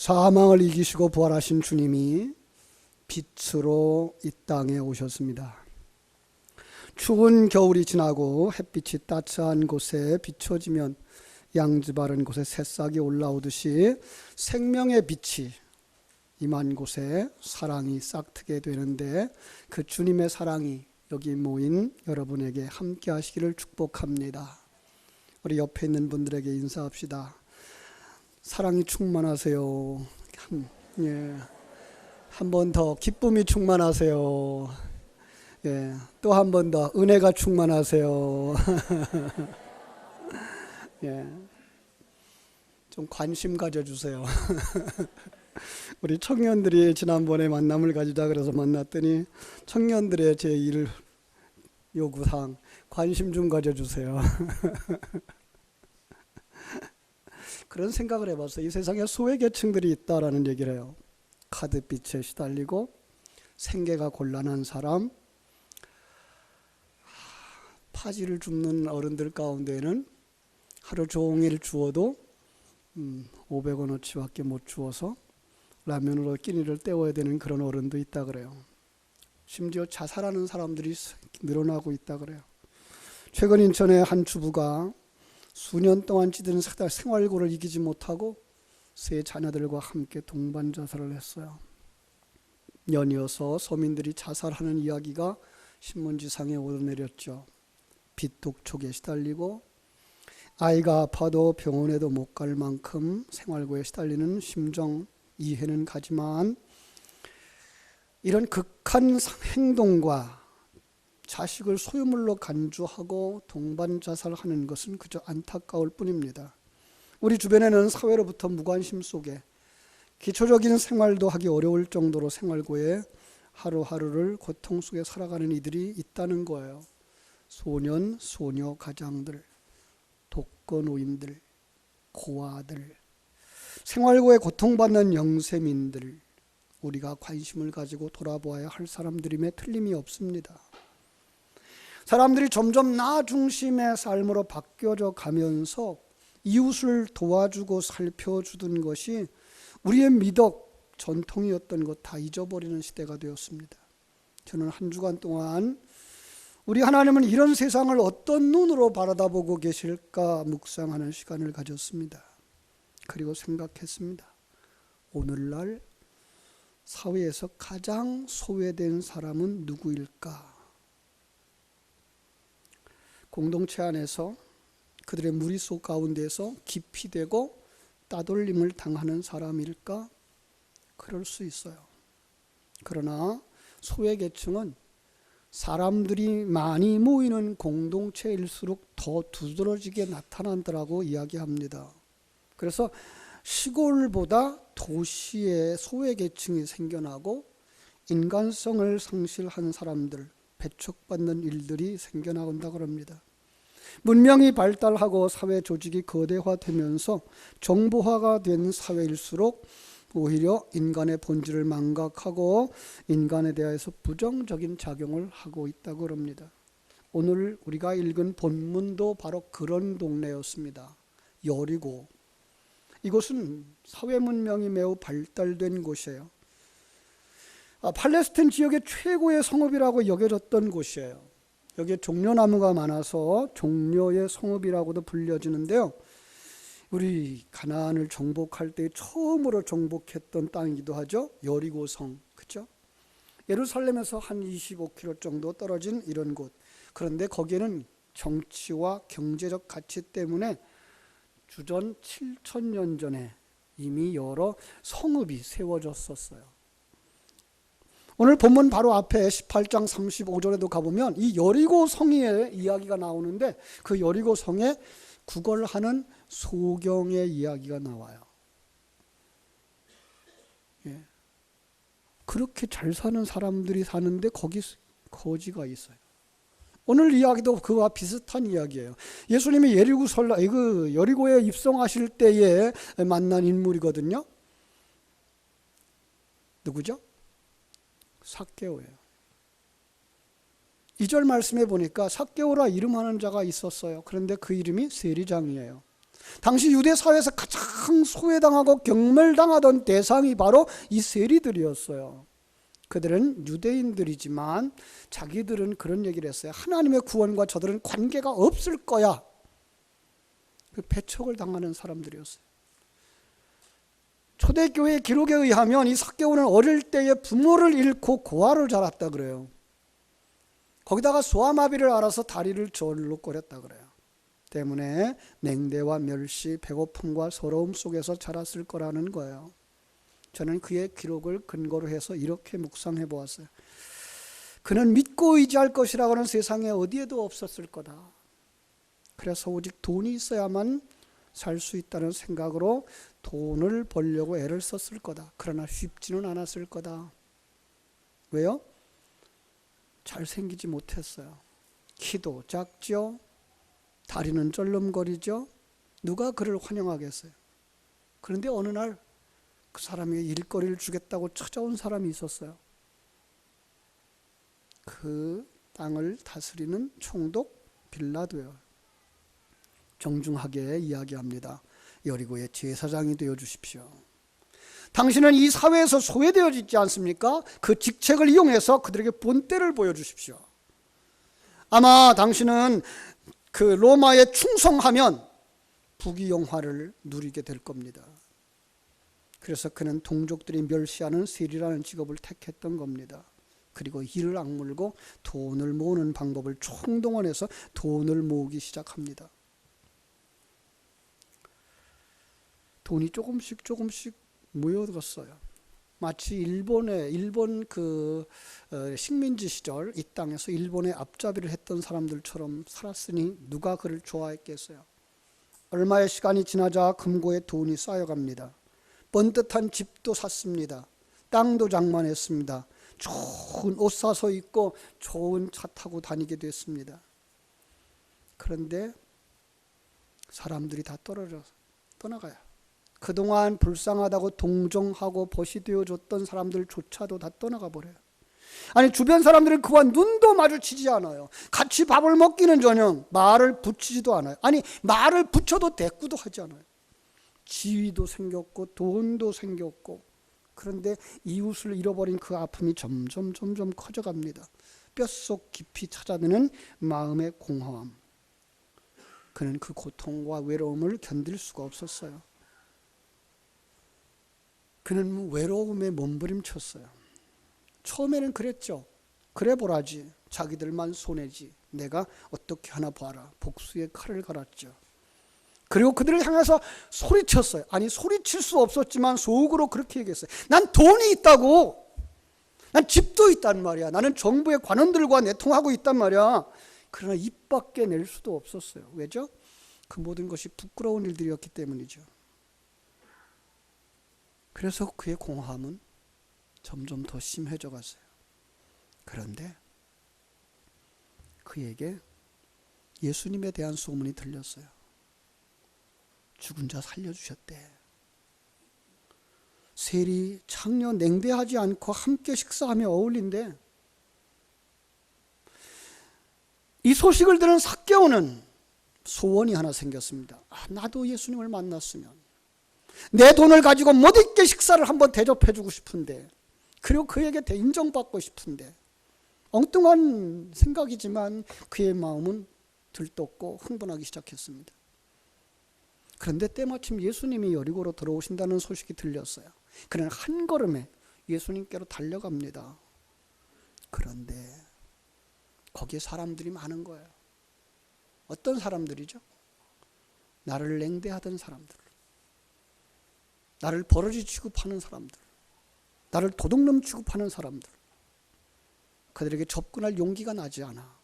사망을 이기시고 부활하신 주님이 빛으로 이 땅에 오셨습니다. 추운 겨울이 지나고 햇빛이 따스한 곳에 비춰지면 양지 바른 곳에 새싹이 올라오듯이 생명의 빛이 임한 곳에 사랑이 싹트게 되는데, 그 주님의 사랑이 여기 모인 여러분에게 함께 하시기를 축복합니다. 우리 옆에 있는 분들에게 인사합시다. 사랑이 충만하세요. 한 번 더 기쁨이 충만하세요. 또 한 번 더 은혜가 충만하세요. 좀 관심 가져주세요. 우리 청년들이 지난번에 만남을 가지자 그래서 만났더니 청년들의 제1 요구사항, 관심 좀 가져주세요. 그런 생각을 해봤어요. 이 세상에 소외계층들이 있다라는 얘기를 해요. 카드빚에 시달리고 생계가 곤란한 사람, 파지를 줍는 어른들 가운데는 하루 종일 주어도 500원어치밖에 못 주어서 라면으로 끼니를 때워야 되는 그런 어른도 있다 그래요. 심지어 자살하는 사람들이 늘어나고 있다 그래요. 최근 인천의 한 주부가 수년 동안 찌든 생활고를 이기지 못하고 세 자녀들과 함께 동반 자살을 했어요. 연이어서 서민들이 자살하는 이야기가 신문지상에 오르내렸죠. 빚독촉에 시달리고 아이가 아파도 병원에도 못 갈 만큼 생활고에 시달리는 심정 이해는 가지만, 이런 극한 행동과 자식을 소유물로 간주하고 동반 자살하는 것은 그저 안타까울 뿐입니다. 우리 주변에는 사회로부터 무관심 속에 기초적인 생활도 하기 어려울 정도로 생활고에 하루하루를 고통 속에 살아가는 이들이 있다는 거예요. 소년, 소녀 가장들, 독거노인들, 고아들, 생활고에 고통받는 영세민들, 우리가 관심을 가지고 돌아보아야 할 사람들임에 틀림이 없습니다. 사람들이 점점 나 중심의 삶으로 바뀌어져 가면서 이웃을 도와주고 살펴주던 것이 우리의 미덕, 전통이었던 것 다 잊어버리는 시대가 되었습니다. 저는 한 주간 동안 우리 하나님은 이런 세상을 어떤 눈으로 바라다보고 계실까 묵상하는 시간을 가졌습니다. 그리고 생각했습니다. 오늘날 사회에서 가장 소외된 사람은 누구일까? 공동체 안에서 그들의 무리속 가운데서 기피되고 따돌림을 당하는 사람일까? 그럴 수 있어요. 그러나 소외계층은 사람들이 많이 모이는 공동체일수록 더 두드러지게 나타난다고 이야기합니다. 그래서 시골보다 도시에 소외계층이 생겨나고 인간성을 상실한 사람들, 배척받는 일들이 생겨나온다고 합니다. 문명이 발달하고 사회 조직이 거대화되면서 정보화가 된 사회일수록 오히려 인간의 본질을 망각하고 인간에 대해서 부정적인 작용을 하고 있다고 합니다. 오늘 우리가 읽은 본문도 바로 그런 동네였습니다. 여리고. 이곳은 사회 문명이 매우 발달된 곳이에요. 팔레스타인 지역의 최고의 성읍이라고 여겨졌던 곳이에요. 여기에 종려나무가 많아서 종려의 성읍이라고도 불려지는데요. 우리 가나안을 정복할 때 처음으로 정복했던 땅이기도 하죠. 여리고성, 그렇죠? 예루살렘에서 한 25km 정도 떨어진 이런 곳. 그런데 거기에는 정치와 경제적 가치 때문에 주전 7,000년 전에 이미 여러 성읍이 세워졌었어요. 오늘 본문 바로 앞에 18장 35절에도 가보면 이 여리고 성의 이야기가 나오는데, 그 여리고 성에 구걸하는 소경의 이야기가 나와요. 그렇게 잘 사는 사람들이 사는데 거기 거지가 있어요. 오늘 이야기도 그와 비슷한 이야기예요. 예수님이 여리고에 입성하실 때에 만난 인물이거든요. 누구죠? 삭개오예요. 2절 말씀에 보니까 삭개오라 이름하는 자가 있었어요. 그런데 그 이름이 세리장이에요. 당시 유대 사회에서 가장 소외당하고 경멸당하던 대상이 바로 이 세리들이었어요. 그들은 유대인들이지만 자기들은 그런 얘기를 했어요. 하나님의 구원과 저들은 관계가 없을 거야. 그 배척을 당하는 사람들이었어요. 초대교회 기록에 의하면 이 삭개오는 어릴 때에 부모를 잃고 고아를 자랐다 그래요. 거기다가 소아마비를 앓아서 다리를 절로 꼬렸다 그래요. 때문에 냉대와 멸시, 배고픔과 서러움 속에서 자랐을 거라는 거예요. 저는 그의 기록을 근거로 해서 이렇게 묵상해 보았어요. 그는 믿고 의지할 것이라고는 세상에 어디에도 없었을 거다. 그래서 오직 돈이 있어야만 살 수 있다는 생각으로 돈을 벌려고 애를 썼을 거다. 그러나 쉽지는 않았을 거다. 왜요? 잘생기지 못했어요. 키도 작죠. 다리는 쩔름거리죠. 누가 그를 환영하겠어요? 그런데 어느 날 그 사람에게 일거리를 주겠다고 찾아온 사람이 있었어요. 그 땅을 다스리는 총독 빌라도요. 정중하게 이야기합니다. 여리고의 제사장이 되어 주십시오. 당신은 이 사회에서 소외되어 있지 않습니까? 그 직책을 이용해서 그들에게 본때를 보여주십시오. 아마 당신은 그 로마에 충성하면 부귀영화를 누리게 될 겁니다. 그래서 그는 동족들이 멸시하는 세리라는 직업을 택했던 겁니다. 그리고 이를 악물고 돈을 모으는 방법을 총동원해서 돈을 모으기 시작합니다. 돈이 조금씩 모여들었어요. 마치 일본 그 식민지 시절 이 땅에서 일본의 앞잡이를 했던 사람들처럼 살았으니 누가 그를 좋아했겠어요. 얼마의 시간이 지나자 금고에 돈이 쌓여갑니다. 번듯한 집도 샀습니다. 땅도 장만했습니다. 좋은 옷 사서 입고 좋은 차 타고 다니게 됐습니다. 그런데 사람들이 다 떠나가요. 그동안 불쌍하다고 동정하고 벗이 되어줬던 사람들조차도 다 떠나가 버려요. 아니 주변 사람들은 그와 눈도 마주치지 않아요. 같이 밥을 먹기는 전혀 말을 붙이지도 않아요. 아니 말을 붙여도 대꾸도 하지 않아요. 지위도 생겼고 돈도 생겼고 그런데 이웃을 잃어버린 그 아픔이 점점 커져갑니다. 뼛속 깊이 찾아드는 마음의 공허함. 그는 그 고통과 외로움을 견딜 수가 없었어요. 그는 외로움에 몸부림쳤어요. 처음에는 그랬죠. 그래 보라지. 자기들만 손해지. 내가 어떻게 하나 봐라. 복수의 칼을 갈았죠. 그리고 그들을 향해서 소리쳤어요. 아니 소리칠 수 없었지만 속으로 그렇게 얘기했어요. 난 돈이 있다고. 난 집도 있단 말이야. 나는 정부의 관원들과 내통하고 있단 말이야. 그러나 입 밖에 낼 수도 없었어요. 왜죠? 그 모든 것이 부끄러운 일들이었기 때문이죠. 그래서 그의 공허함은 점점 더 심해져 갔어요. 그런데 그에게 예수님에 대한 소문이 들렸어요. 죽은 자 살려주셨대. 세리 창녀 냉대하지 않고 함께 식사하며 어울린대. 이 소식을 들은 삭개오는 소원이 하나 생겼습니다. 나도 예수님을 만났으면 내 돈을 가지고 멋있게 식사를 한번 대접해주고 싶은데, 그리고 그에게 인정받고 싶은데, 엉뚱한 생각이지만 그의 마음은 들떴고 흥분하기 시작했습니다. 그런데 때마침 예수님이 여리고로 들어오신다는 소식이 들렸어요. 그는 한 걸음에 예수님께로 달려갑니다. 그런데 거기에 사람들이 많은 거예요. 어떤 사람들이죠? 나를 냉대하던 사람들, 나를 버러지 취급하는 사람들, 나를 도둑놈 취급하는 사람들. 그들에게 접근할 용기가 나지 않아.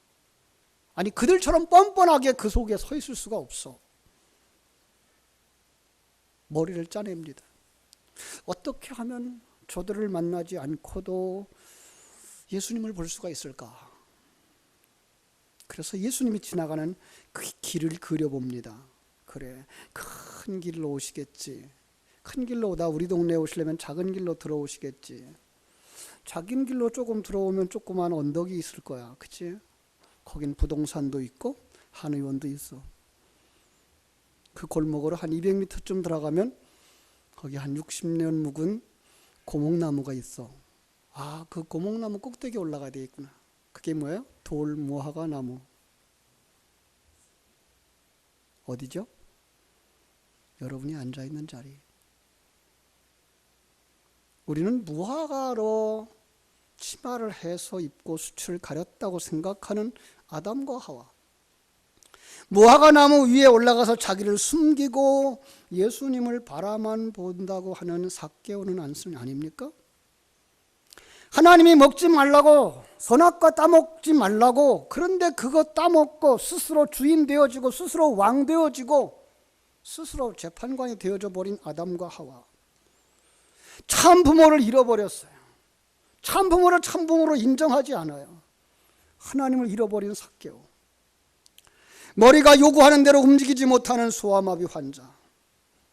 아니 그들처럼 뻔뻔하게 그 속에 서 있을 수가 없어. 머리를 짜냅니다. 어떻게 하면 저들을 만나지 않고도 예수님을 볼 수가 있을까? 그래서 예수님이 지나가는 그 길을 그려봅니다. 그래, 큰 길로 오시겠지. 큰 길로 오다 우리 동네에 오시려면 작은 길로 들어오시겠지. 작은 길로 조금 들어오면 조그만 언덕이 있을 거야. 그치? 거긴 부동산도 있고 한의원도 있어. 그 골목으로 한 200m쯤 들어가면 거기 한 60년 묵은 고목나무가 있어. 아, 그 고목나무 꼭대기에 올라가야 되겠구나. 그게 뭐예요? 돌무화과 나무. 어디죠? 여러분이 앉아있는 자리. 우리는 무화과로 치마를 해서 입고 수치를 가렸다고 생각하는 아담과 하와. 무화과 나무 위에 올라가서 자기를 숨기고 예수님을 바라만 본다고 하는 삭개오는 안순이 아닙니까? 하나님이 먹지 말라고, 선악과 따먹지 말라고, 그런데 그거 따먹고 스스로 주인 되어지고 스스로 왕 되어지고 스스로 재판관이 되어져 버린 아담과 하와. 참 부모를 잃어버렸어요. 참 부모를 참 부모로 인정하지 않아요. 하나님을 잃어버린 삭개오. 머리가 요구하는 대로 움직이지 못하는 소아마비 환자.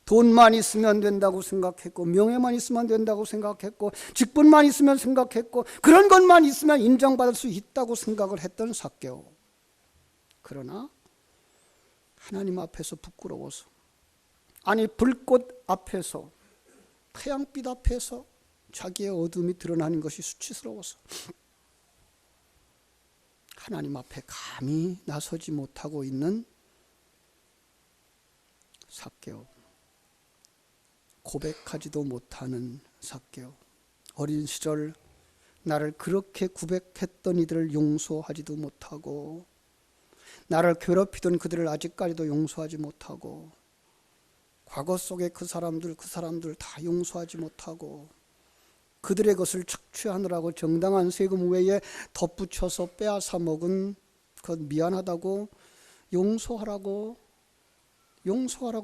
돈만 있으면 된다고 생각했고, 명예만 있으면 된다고 생각했고, 직분만 있으면 생각했고, 그런 것만 있으면 인정받을 수 있다고 생각을 했던 삭개오. 그러나 하나님 앞에서 부끄러워서, 아니 불꽃 앞에서, 태양빛 앞에서 자기의 어둠이 드러나는 것이 수치스러워서 하나님 앞에 감히 나서지 못하고 있는 삭개오. 고백하지도 못하는 삭개오. 어린 시절 나를 그렇게 구백했던 이들을 용서하지도 못하고, 나를 괴롭히던 그들을 아직까지도 용서하지 못하고, 과거 속에 그 사람들 다 용서하지 못하고, 그들의 것을 착취하느라고 정당한 세금 외에 덧붙여서 빼앗아 먹은 것 미안하다고 용서하라고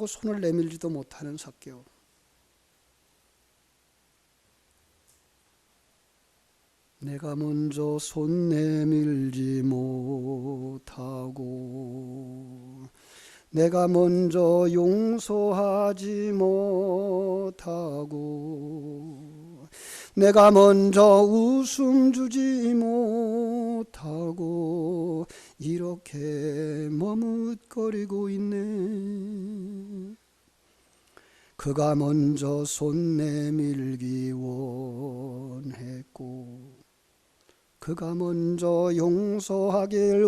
손을 내밀지도 못하는 삭개오. 내가 먼저 손 내밀지 못하고, 내가 먼저 용서하지 못하고, 내가 먼저 웃음 주지 못하고 이렇게 머뭇거리고 있네. 그가 먼저 손 내밀기 원했고, 그가 먼저 용서하길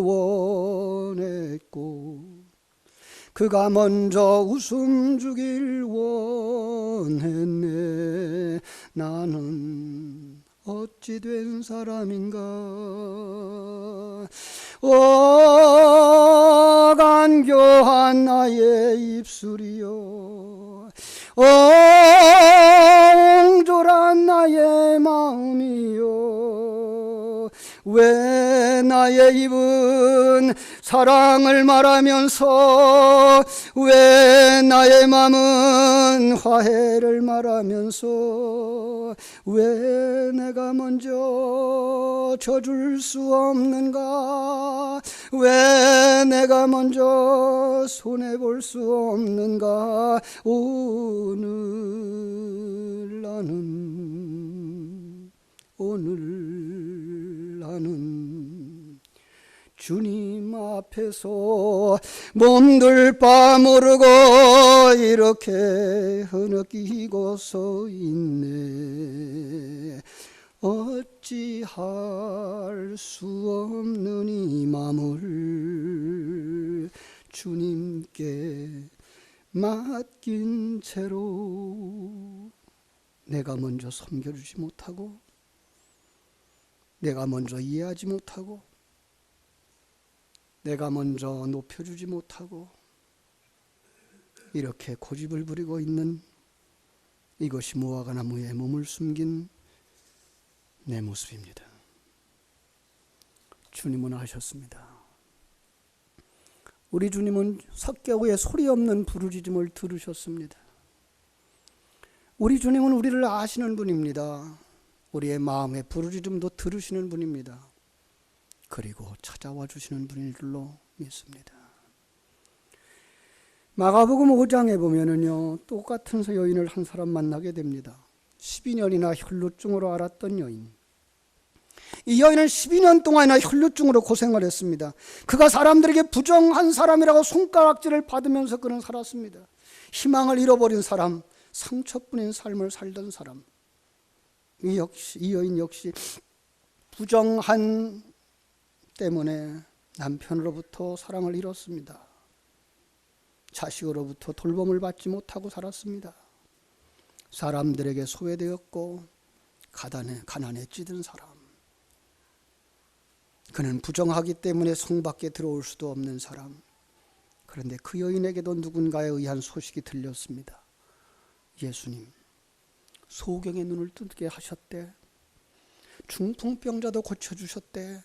원했고, 그가 먼저 웃음 주길 원했네. 나는 어찌 된 사람인가. 간교한 나의 입술이요, 옹졸한 나의 마음이요, 왜 나의 입은 사랑을 말하면서, 왜 나의 마음은 화해를 말하면서, 왜 내가 먼저 져줄 수 없는가, 왜 내가 먼저 손해볼 수 없는가. 오늘 나는 주님 앞에서 몸둘 바 모르고 이렇게 흐느끼고 서 있네. 어찌할 수 없는 이 마음을 주님께 맡긴 채로, 내가 먼저 섬겨주지 못하고, 내가 먼저 이해하지 못하고, 내가 먼저 높여주지 못하고, 이렇게 고집을 부리고 있는, 이것이 무화과 나무에 몸을 숨긴 내 모습입니다. 주님은 아셨습니다. 우리 주님은 삭개오의 소리 없는 부르짖음을 들으셨습니다. 우리 주님은 우리를 아시는 분입니다. 우리의 마음의 부르짖음도 들으시는 분입니다. 그리고 찾아와 주시는 분인 줄로 믿습니다. 마가복음 5장에 보면은요, 똑같은 여인을 한 사람 만나게 됩니다. 12년이나 혈루증으로 앓았던 여인. 이 여인은 12년 동안이나 혈루증으로 고생을 했습니다. 그가 사람들에게 부정한 사람이라고 손가락질을 받으면서 그는 살았습니다. 희망을 잃어버린 사람, 상처뿐인 삶을 살던 사람. 이 여인 역시 부정한 때문에 남편으로부터 사랑을 잃었습니다. 자식으로부터 돌봄을 받지 못하고 살았습니다. 사람들에게 소외되었고 가난에 찌든 사람. 그는 부정하기 때문에 성 밖에 들어올 수도 없는 사람. 그런데 그 여인에게도 누군가에 의한 소식이 들렸습니다. 예수님, 소경의 눈을 뜨게 하셨대. 중풍병자도 고쳐주셨대.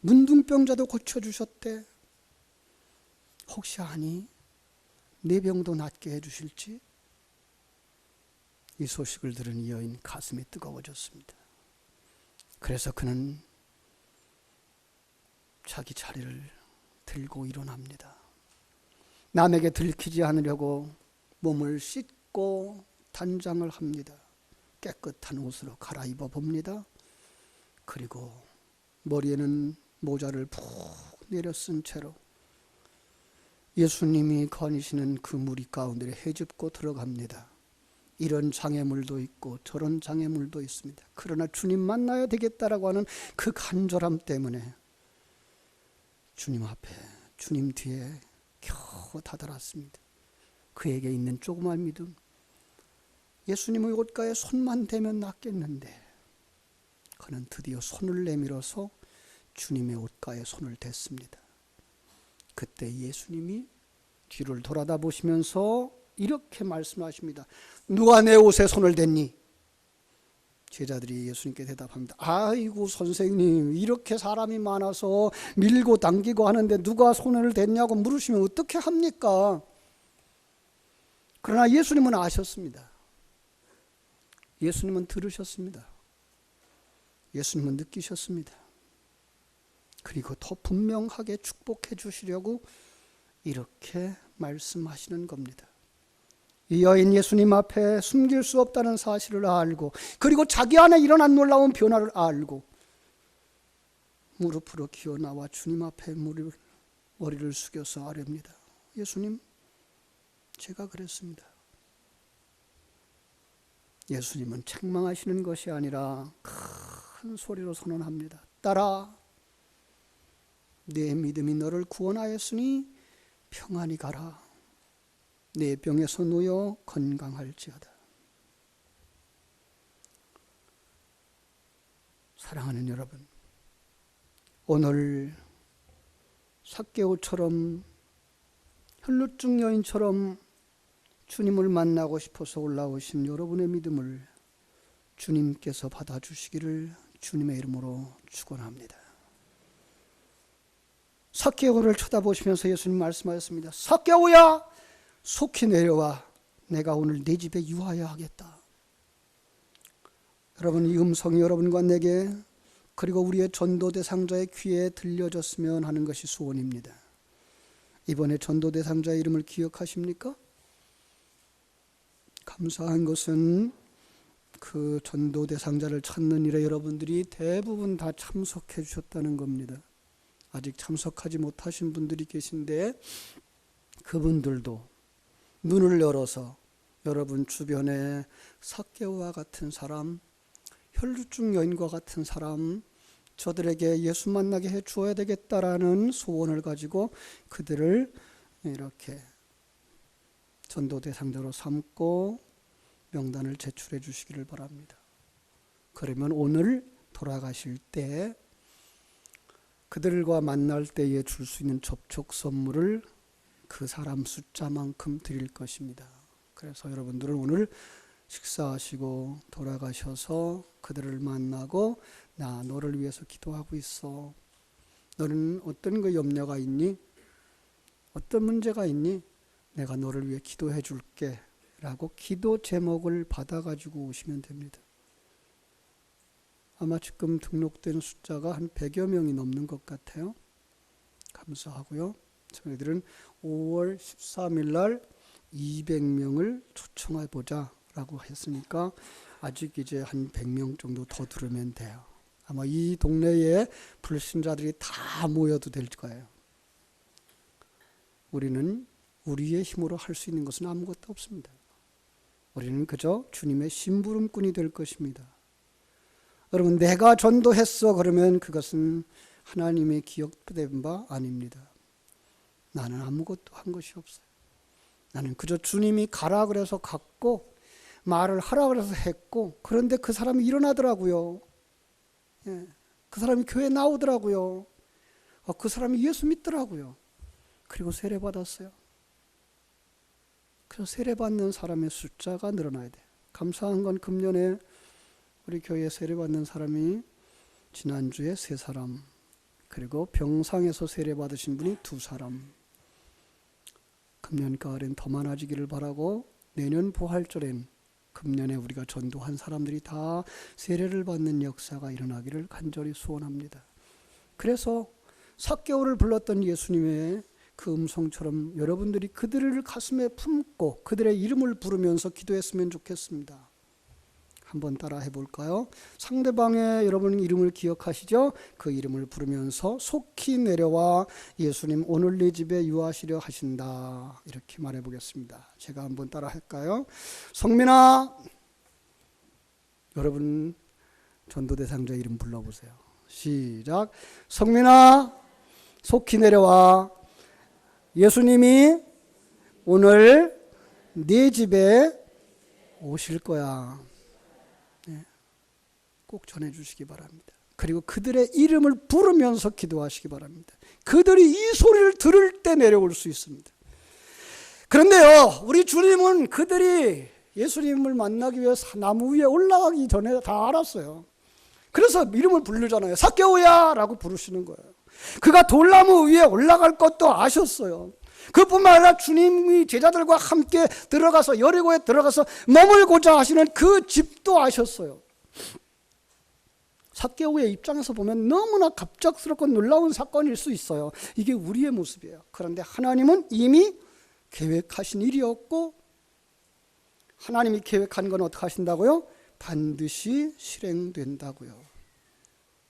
문둥병자도 고쳐주셨대. 혹시 아니 내 병도 낫게 해주실지? 이 소식을 들은 이 여인 가슴이 뜨거워졌습니다. 그래서 그는 자기 자리를 들고 일어납니다. 남에게 들키지 않으려고 몸을 씻고 단장을 합니다. 깨끗한 옷으로 갈아입어 봅니다. 그리고 머리에는 모자를 푹 내려 쓴 채로 예수님이 거니시는 그 무리 가운데 헤집고 들어갑니다. 이런 장애물도 있고 저런 장애물도 있습니다. 그러나 주님 만나야 되겠다라고 하는 그 간절함 때문에 주님 앞에, 주님 뒤에 겨우 다다랐습니다. 그에게 있는 조그만 믿음, 예수님의 옷가에 손만 대면 낫겠는데 그는 드디어 손을 내밀어서 주님의 옷가에 손을 댔습니다. 그때 예수님이 뒤를 돌아다 보시면서 이렇게 말씀하십니다. 누가 내 옷에 손을 댔니? 제자들이 예수님께 대답합니다. 아이고 선생님, 이렇게 사람이 많아서 밀고 당기고 하는데 누가 손을 댔냐고 물으시면 어떻게 합니까? 그러나 예수님은 아셨습니다. 예수님은 들으셨습니다. 예수님은 느끼셨습니다. 그리고 더 분명하게 축복해 주시려고 이렇게 말씀하시는 겁니다. 이 여인 예수님 앞에 숨길 수 없다는 사실을 알고, 그리고 자기 안에 일어난 놀라운 변화를 알고 무릎으로 기어 나와 주님 앞에 머리를 숙여서 아뢰입니다. 예수님, 제가 그랬습니다. 예수님은 책망하시는 것이 아니라 큰 소리로 선언합니다. 딸아, 내 믿음이 너를 구원하였으니 평안히 가라. 내 병에서 놓여 건강할지어다. 사랑하는 여러분, 오늘 삭개오처럼 혈루증 여인처럼 주님을 만나고 싶어서 올라오신 여러분의 믿음을 주님께서 받아주시기를 주님의 이름으로 축원합니다. 삭개오를 쳐다보시면서 예수님 말씀하셨습니다. 삭개오야, 속히 내려와. 내가 오늘 네 집에 유하여 하겠다. 여러분, 이 음성이 여러분과 내게 그리고 우리의 전도 대상자의 귀에 들려졌으면 하는 것이 소원입니다. 이번에 전도 대상자의 이름을 기억하십니까? 감사한 것은 그 전도 대상자를 찾는 일에 여러분들이 대부분 다 참석해 주셨다는 겁니다. 아직 참석하지 못하신 분들이 계신데 그분들도 눈을 열어서 여러분 주변에 삭개오와 같은 사람, 혈루증 여인과 같은 사람, 저들에게 예수 만나게 해 주어야 되겠다라는 소원을 가지고 그들을 이렇게 전도 대상자로 삼고 명단을 제출해 주시기를 바랍니다. 그러면 오늘 돌아가실 때 그들과 만날 때에 줄 수 있는 접촉 선물을 그 사람 숫자만큼 드릴 것입니다. 그래서 여러분들은 오늘 식사하시고 돌아가셔서 그들을 만나고, 나 너를 위해서 기도하고 있어. 너는 어떤 그 염려가 있니? 어떤 문제가 있니? 내가 너를 위해 기도해 줄게 라고 기도 제목을 받아가지고 오시면 됩니다. 아마 지금 등록된 숫자가 한 100여 명이 넘는 것 같아요. 감사하고요. 저희들은 5월 13일 날 200명을 초청해보자 라고 했으니까 아직 이제 한 100명 정도 더 들으면 돼요. 아마 이 동네에 불신자들이 다 모여도 될 거예요. 우리는 우리의 힘으로 할 수 있는 것은 아무것도 없습니다. 우리는 그저 주님의 심부름꾼이 될 것입니다. 여러분, 내가 전도했어 그러면 그것은 하나님의 기억된 바 아닙니다. 나는 아무것도 한 것이 없어요. 나는 그저 주님이 가라 그래서 갔고 말을 하라 그래서 했고, 그런데 그 사람이 일어나더라고요. 예, 그 사람이 교회에 나오더라고요. 그 사람이 예수 믿더라고요. 그리고 세례 받았어요. 그래서 세례 받는 사람의 숫자가 늘어나야 돼요. 감사한 건 금년에 우리 교회에 세례 받는 사람이 지난주에 3사람, 그리고 병상에서 세례 받으신 분이 2사람. 금년 가을엔 더 많아지기를 바라고, 내년 부활절엔 금년에 우리가 전도한 사람들이 다 세례를 받는 역사가 일어나기를 간절히 소원합니다. 그래서 삭개오를 불렀던 예수님의 그 음성처럼 여러분들이 그들을 가슴에 품고 그들의 이름을 부르면서 기도했으면 좋겠습니다. 한번 따라 해볼까요? 상대방의 여러분 이름을 기억하시죠? 그 이름을 부르면서 속히 내려와 예수님 오늘 내 집에 유하시려 하신다. 이렇게 말해보겠습니다. 제가 한번 따라 할까요? 성민아, 여러분 전도대상자 이름 불러보세요. 시작. 성민아, 속히 내려와. 예수님이 오늘 네 집에 오실 거야. 꼭 전해주시기 바랍니다. 그리고 그들의 이름을 부르면서 기도하시기 바랍니다. 그들이 이 소리를 들을 때 내려올 수 있습니다. 그런데요, 우리 주님은 그들이 예수님을 만나기 위해서 나무 위에 올라가기 전에 다 알았어요. 그래서 이름을 부르잖아요. 삭개오야 라고 부르시는 거예요. 그가 돌나무 위에 올라갈 것도 아셨어요. 그뿐만 아니라 주님이 제자들과 함께 들어가서 여리고에 들어가서 머물고자 하시는 그 집도 아셨어요. 삭개오의 입장에서 보면 너무나 갑작스럽고 놀라운 사건일 수 있어요. 이게 우리의 모습이에요. 그런데 하나님은 이미 계획하신 일이었고, 하나님이 계획한 건 어떻게 하신다고요? 반드시 실행된다고요.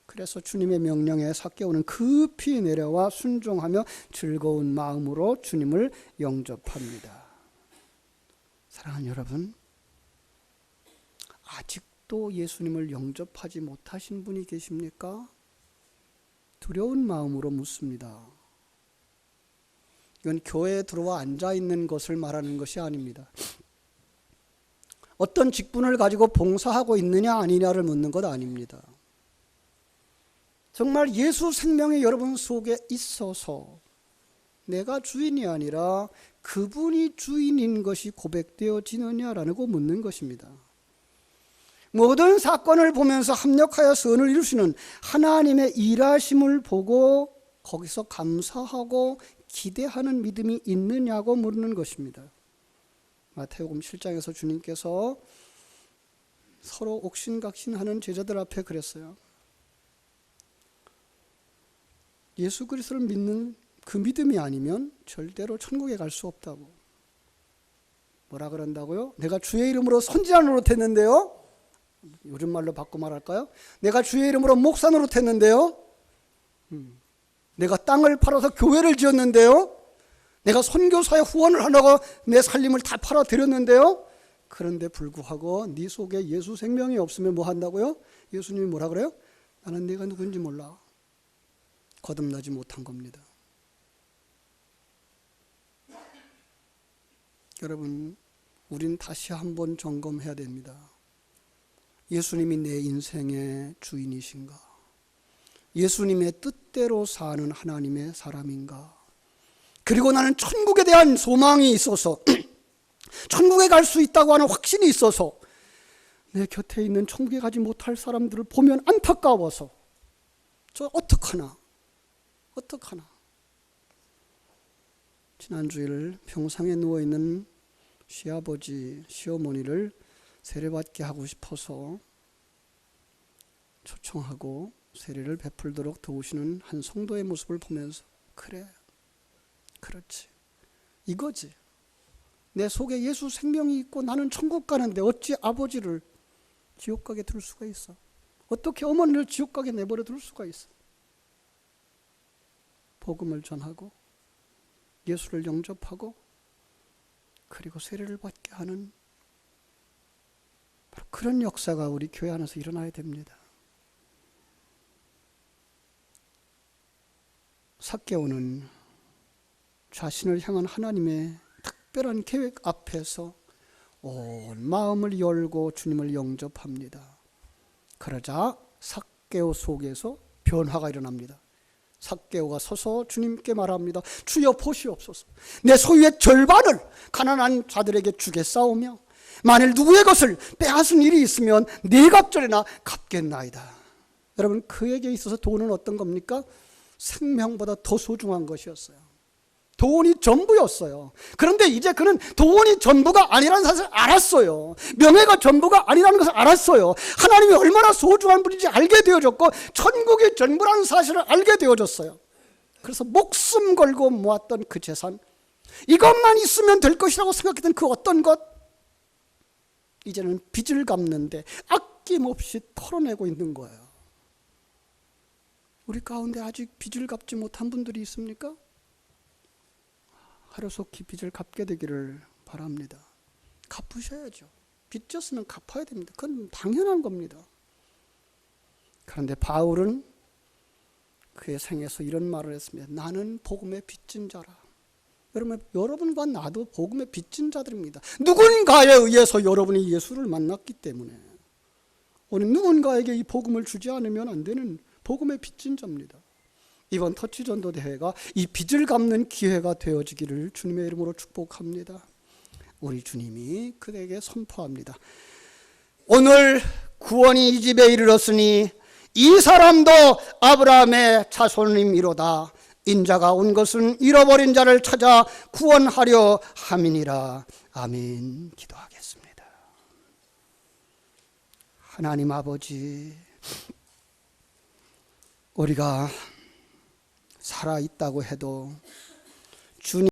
그래서 주님의 명령에 삭개오는 급히 내려와 순종하며 즐거운 마음으로 주님을 영접합니다. 사랑하는 여러분, 아직도 예수님을 영접하지 못하신 분이 계십니까? 두려운 마음으로 묻습니다. 이건 교회에 들어와 앉아있는 것을 말하는 것이 아닙니다. 어떤 직분을 가지고 봉사하고 있느냐 아니냐를 묻는 것 아닙니다. 정말 예수 생명이 여러분 속에 있어서 내가 주인이 아니라 그분이 주인인 것이 고백되어지느냐라는 거 묻는 것입니다. 모든 사건을 보면서 합력하여 선을 이루시는 하나님의 일하심을 보고 거기서 감사하고 기대하는 믿음이 있느냐고 묻는 것입니다. 마태복음 7장에서 주님께서 서로 옥신각신하는 제자들 앞에 그랬어요. 예수 그리스도를 믿는 그 믿음이 아니면 절대로 천국에 갈 수 없다고. 뭐라 그런다고요? 내가 주의 이름으로 선지자 노릇했는데요. 요즘 말로 바꿔 말할까요? 내가 주의 이름으로 목사 노릇했는데요. 내가 땅을 팔아서 교회를 지었는데요. 내가 선교사에 후원을 하려고 내 살림을 다 팔아드렸는데요. 그런데 불구하고 네 속에 예수 생명이 없으면 뭐 한다고요? 예수님이 뭐라 그래요? 나는 네가 누군지 몰라. 거듭나지 못한 겁니다. 여러분, 우린 다시 한번 점검해야 됩니다. 예수님이 내 인생의 주인이신가? 예수님의 뜻대로 사는 하나님의 사람인가? 그리고 나는 천국에 대한 소망이 있어서 천국에 갈 수 있다고 하는 확신이 있어서 내 곁에 있는 천국에 가지 못할 사람들을 보면 안타까워서 저 어떡하나? 지난 주일 평상에 누워있는 시아버지, 시어머니를 세례받게 하고 싶어서 초청하고 세례를 베풀도록 도우시는 한 성도의 모습을 보면서 그래, 그렇지, 이거지. 내 속에 예수 생명이 있고 나는 천국 가는데 어찌 아버지를 지옥 가게 둘 수가 있어? 어떻게 어머니를 지옥 가게 내버려 둘 수가 있어요? 복음을 전하고 예수를 영접하고 그리고 세례를 받게 하는 바로 그런 역사가 우리 교회 안에서 일어나야 됩니다. 삭개오는 자신을 향한 하나님의 특별한 계획 앞에서 온 마음을 열고 주님을 영접합니다. 그러자 삭개오 속에서 변화가 일어납니다. 삭개오가 서서 주님께 말합니다. 주여 보시옵소서. 내 소유의 절반을 가난한 자들에게 주겠사오며 만일 누구의 것을 빼앗은 일이 있으면 네 갑절이나 갚겠나이다. 여러분, 그에게 있어서 돈은 어떤 겁니까? 생명보다 더 소중한 것이었어요. 돈이 전부였어요. 그런데 이제 그는 돈이 전부가 아니라는 사실을 알았어요. 명예가 전부가 아니라는 것을 알았어요. 하나님이 얼마나 소중한 분인지 알게 되어졌고 천국이 전부라는 사실을 알게 되어졌어요. 그래서 목숨 걸고 모았던 그 재산, 이것만 있으면 될 것이라고 생각했던 그 어떤 것, 이제는 빚을 갚는데 아낌없이 털어내고 있는 거예요. 우리 가운데 아직 빚을 갚지 못한 분들이 있습니까? 하루속히 빚을 갚게 되기를 바랍니다. 갚으셔야죠. 빚 졌으면 갚아야 됩니다. 그건 당연한 겁니다. 그런데 바울은 그의 생에서 이런 말을 했습니다. 나는 복음의 빚진 자라. 여러분과 나도 복음의 빚진 자들입니다. 누군가에 의해서 여러분이 예수를 만났기 때문에 오늘 누군가에게 이 복음을 주지 않으면 안 되는 복음의 빚진 자입니다. 이번 터치전도 대회가 이 빚을 갚는 기회가 되어지기를 주님의 이름으로 축복합니다. 우리 주님이 그에게 선포합니다. 오늘 구원이 이 집에 이르렀으니 이 사람도 아브라함의 자손임이로다. 인자가 온 것은 잃어버린 자를 찾아 구원하려 함이니라. 아멘. 기도하겠습니다. 하나님 아버지, 우리가 살아있다고 해도 주님